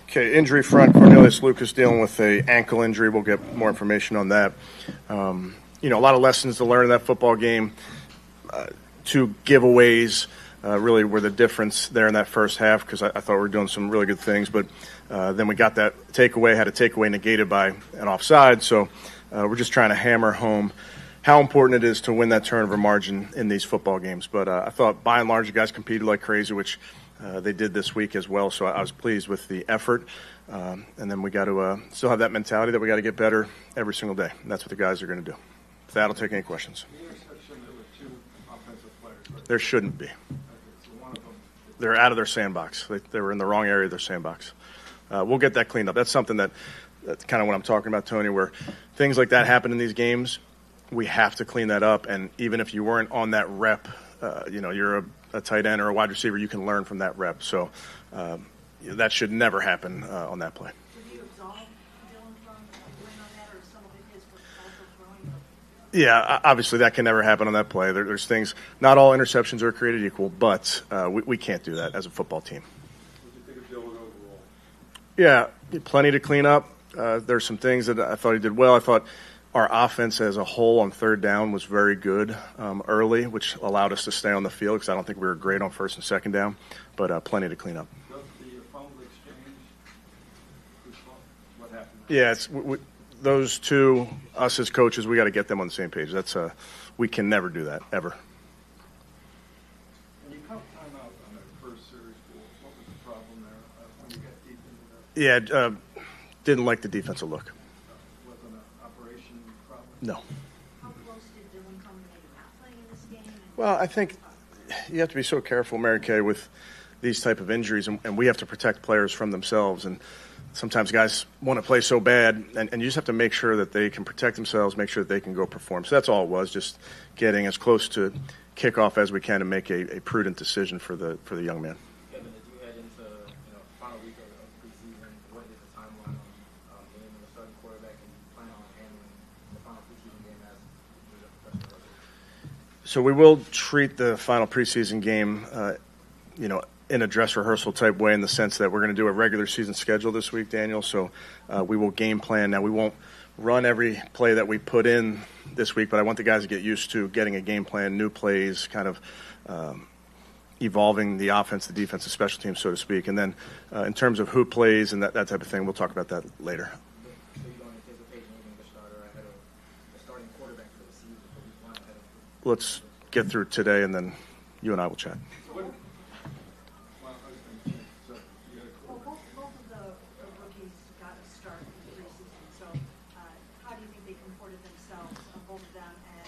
Okay, injury front, Cornelius Lucas dealing with a ankle injury. We'll get more information on that. A lot of lessons to learn in that football game. Two giveaways really were the difference there in that first half because I thought we were doing some really good things. But then we got that takeaway, had a takeaway negated by an offside. So we're just trying to hammer home how important it is to win that turnover margin in these football games. But I thought by and large the guys competed like crazy, which they did this week as well. So I was pleased with the effort. And then we got to still have that mentality that we got to get better every single day. And that's what the guys are going to do. With that, I'll take any questions. There shouldn't be. They're out of their sandbox. They were in the wrong area of their sandbox. We'll get that cleaned up. That's something that's kind of what I'm talking about, Tony, where things like that happen in these games. We have to clean that up. And even if you weren't on that rep, you're a tight end or a wide receiver, you can learn from that rep. So that should never happen on that play. Did you absolve Dillon from doing on that, or some of it is also throwing? Yeah, obviously that can never happen on that play. There's things, not all interceptions are created equal, but we can't do that as a football team. What do you think of Dillon overall? Yeah, plenty to clean up. There's some things that I thought he did well. I thought our offense as a whole on third down was very good early, which allowed us to stay on the field because I don't think we were great on first and second down, but plenty to clean up. Does the fumble exchange, what happened? Yeah, those two, us as coaches, we got to get them on the same page. We can never do that, ever. When you count timeout on that first series, what was the problem there when you got deep into that? Yeah, didn't like the defensive look. Wasn't an operation problem? No. How close did Dillon come to maybe not playing in this game? Well, I think you have to be so careful, Mary Kay, with these type of injuries, and we have to protect players from themselves. And sometimes guys want to play so bad, and you just have to make sure that they can protect themselves, make sure that they can go perform. So that's all it was, just getting as close to kickoff as we can to make a prudent decision for the young man. Kevin, as you head into final week of preseason, what is the timeline on getting a starting quarterback and plan on handling the final preseason game as a professional wrestler? So we will treat the final preseason game, in a dress rehearsal type way, in the sense that we're going to do a regular season schedule this week, Daniel. So we will game plan. Now, we won't run every play that we put in this week, but I want the guys to get used to getting a game plan, new plays, kind of evolving the offense, the defense, the special teams, so to speak. And then in terms of who plays and that type of thing, we'll talk about that later. So you don't anticipate moving the starter ahead of the starting quarterback for the season for week one ahead of? Let's get through today, and then you and I will chat. Both of the rookies got a start in the preseason. So how do you think they comported themselves, both of them? And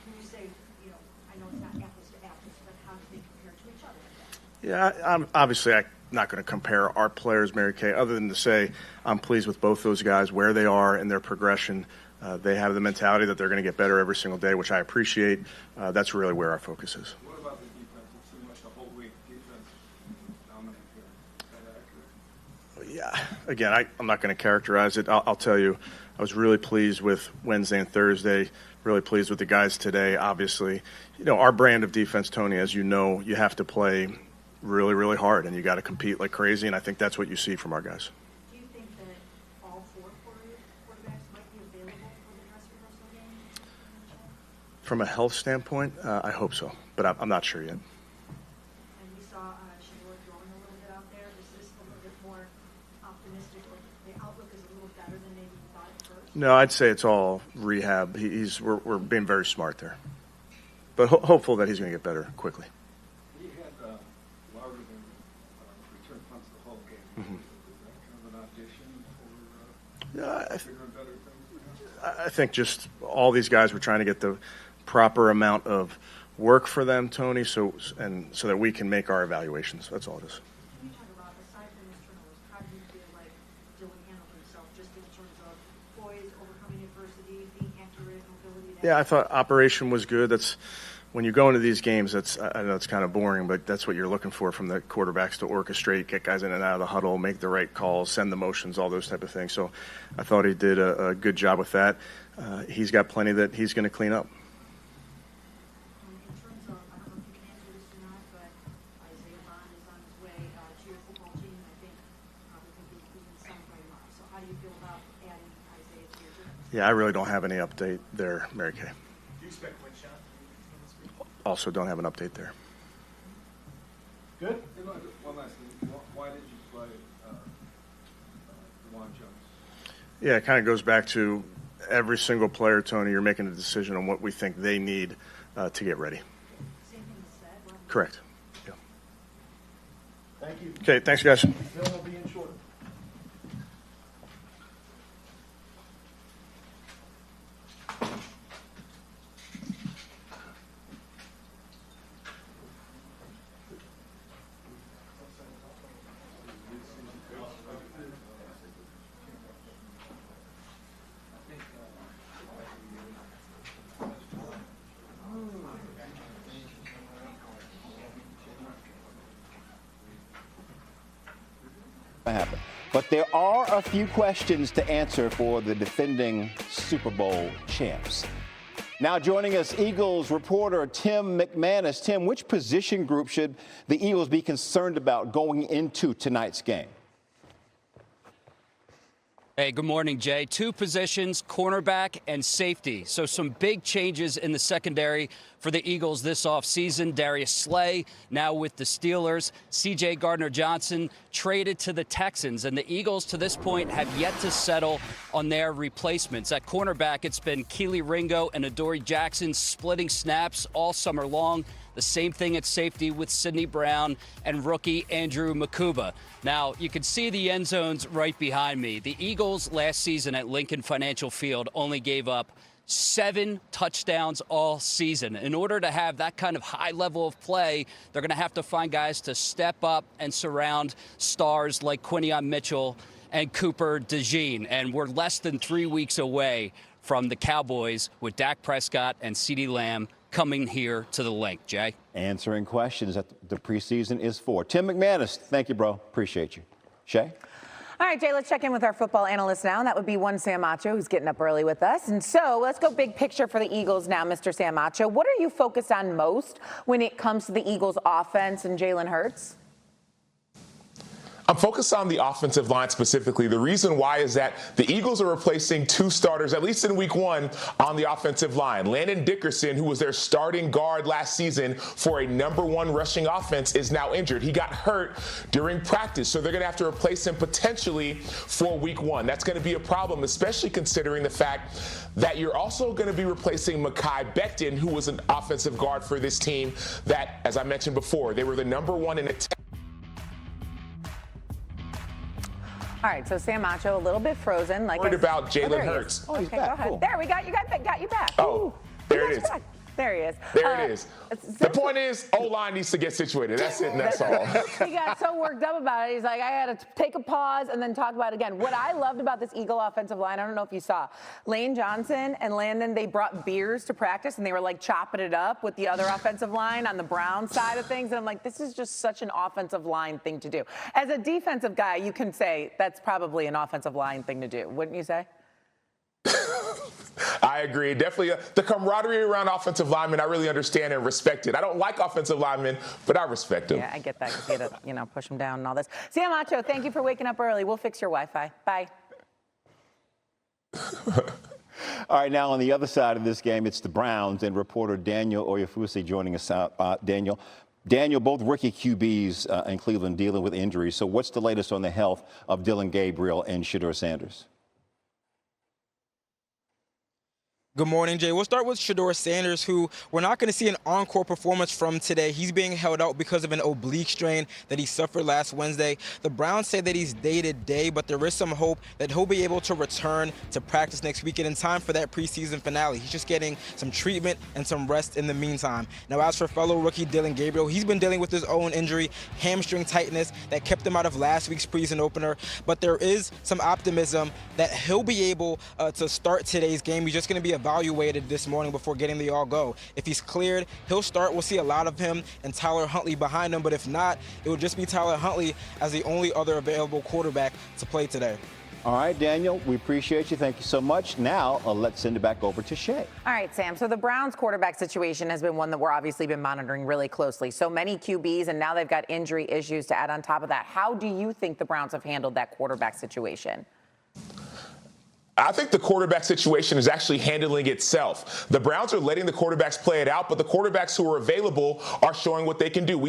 can you say, I know it's not apples to apples, but how do they compare to each other? Yeah, I'm not going to compare our players, Mary Kay, other than to say I'm pleased with both those guys, where they are in their progression. They have the mentality that they're going to get better every single day, which I appreciate. That's really where our focus is. What about the defense? It seemed like the whole week defense dominated here. Is that accurate? Yeah, again, I'm not going to characterize it. I'll tell you, I was really pleased with Wednesday and Thursday, really pleased with the guys today, obviously. Our brand of defense, Tony, as you know, you have to play really, really hard, and you got to compete like crazy, and I think that's what you see from our guys. Do you think that all four quarterbacks might be available for the dress rehearsal game? From a health standpoint, I hope so, but I'm not sure yet. And we saw Shador throwing a little bit out there. Is this a little bit more optimistic, or the outlook is a little better than maybe you thought at first? No, I'd say it's all rehab. We're being very smart there, but hopeful that he's going to get better quickly. He had louder than return punts the whole game. Mm-hmm. Is that kind of an audition for Yeah, bigger and better things? I think just all these guys were trying to get the proper amount of work for them, Tony, so that we can make our evaluations. That's all it is. Can you talk about, aside from his turnovers, how do you feel like Dillon handled himself just in terms of poise, overcoming adversity, being accurate, mobility? Yeah, I thought operation was good. That's when you go into these games. I know it's kind of boring, but that's what you're looking for from the quarterbacks, to orchestrate, get guys in and out of the huddle, make the right calls, send the motions, all those type of things. So I thought he did a good job with that. He's got plenty that he's going to clean up. In terms of, I don't know if you can answer this or not, but Isaiah Bond is on his way to your football team. I think probably think Yeah, I really don't have any update there, Mary Kay. Do you expect Winshaw this week? Also don't have an update there. Good. One last thing. Why did you play DeJuan Jones? Yeah, it kind of goes back to every single player, Tony, you're making a decision on what we think they need to get ready. Same thing is said. Well, Correct. Yeah. Thank you. Okay, thanks, guys. Bill will be in short. Happen. But there are a few questions to answer for the defending Super Bowl champs. Now joining us, Eagles reporter Tim McManus. Tim, which position group should the Eagles be concerned about going into tonight's game? Hey, good morning, Jay. Two positions, cornerback and safety. So some big changes in the secondary for the Eagles this offseason. Darius Slay now with the Steelers. C.J. Gardner-Johnson traded to the Texans. And the Eagles to this point have yet to settle on their replacements. At cornerback, it's been Keely Ringo and Adoree Jackson splitting snaps all summer long. The same thing at safety with Sidney Brown and rookie Andrew Makuba. Now, you can see the end zones right behind me. The Eagles last season at Lincoln Financial Field only gave up 7 touchdowns all season. In order to have that kind of high level of play, they're going to have to find guys to step up and surround stars like Quinion Mitchell and Cooper DeJean. And we're less than 3 weeks away from the Cowboys with Dak Prescott and CeeDee Lamb coming here to the link. Jay? Answering questions that the preseason is for. Tim McManus, thank you, bro. Appreciate you. Shay? All right, Jay, let's check in with our football analyst now, and that would be one Sam Acho, who's getting up early with us. And so let's go big picture for the Eagles now, Mr. Sam Acho. What are you focused on most when it comes to the Eagles' offense and Jalen Hurts? I'm focused on the offensive line specifically. The reason why is that the Eagles are replacing 2 starters, at least in week 1, on the offensive line. Landon Dickerson, who was their starting guard last season for a #1 rushing offense, is now injured. He got hurt during practice, so they're going to have to replace him potentially for week 1. That's going to be a problem, especially considering the fact that you're also going to be replacing Mekhi Becton, who was an offensive guard for this team that, as I mentioned before, they were the #1 in attack. All right, so Sam Acho, a little bit frozen. Worried about Jalen Hurts. Oh, he's okay, back. go ahead. Cool. There, we got you back. Oh, Ooh, there we it got you is. back. There he is. There it is. The point is, O-line needs to get situated. That's it, and that's all. He got so worked up about it. He's like, I had to take a pause and then talk about it again. What I loved about this Eagle offensive line, I don't know if you saw, Lane Johnson and Landon, they brought beers to practice, and they were like chopping it up with the other offensive line on the Brown side of things. And I'm like, this is just such an offensive line thing to do. As a defensive guy, you can say that's probably an offensive line thing to do, wouldn't you say? I agree. Definitely the camaraderie around offensive linemen, I really understand and respect it. I don't like offensive linemen, but I respect them. Yeah, I get that. You had to, push them down and all this. Sam Acho, thank you for waking up early. We'll fix your Wi-Fi. Bye. All right, now on the other side of this game, it's the Browns and reporter Daniel Oyefusi joining us. Daniel, both rookie QBs in Cleveland dealing with injuries. So what's the latest on the health of Dillon Gabriel and Shedeur Sanders? Good morning, Jay. We'll start with Shedeur Sanders, who we're not going to see an encore performance from today. He's being held out because of an oblique strain that he suffered last Wednesday. The Browns say that he's day-to-day, but there is some hope that he'll be able to return to practice next weekend in time for that preseason finale. He's just getting some treatment and some rest in the meantime. Now, as for fellow rookie Dillon Gabriel, he's been dealing with his own injury, hamstring tightness, that kept him out of last week's preseason opener. But there is some optimism that he'll be able to start today's game. He's just going to be evaluated this morning before getting the all-go. If he's cleared, he'll start. We'll see a lot of him and Tyler Huntley behind him, but if not, it will just be Tyler Huntley as the only other available quarterback to play today. All right, Daniel, we appreciate you. Thank you so much. Now, let's send it back over to Shay. All right, Sam. So the Browns quarterback situation has been one that we're obviously been monitoring really closely. So many QBs, and now they've got injury issues to add on top of that. How do you think the Browns have handled that quarterback situation? I think the quarterback situation is actually handling itself. The Browns are letting the quarterbacks play it out, but the quarterbacks who are available are showing what they can do.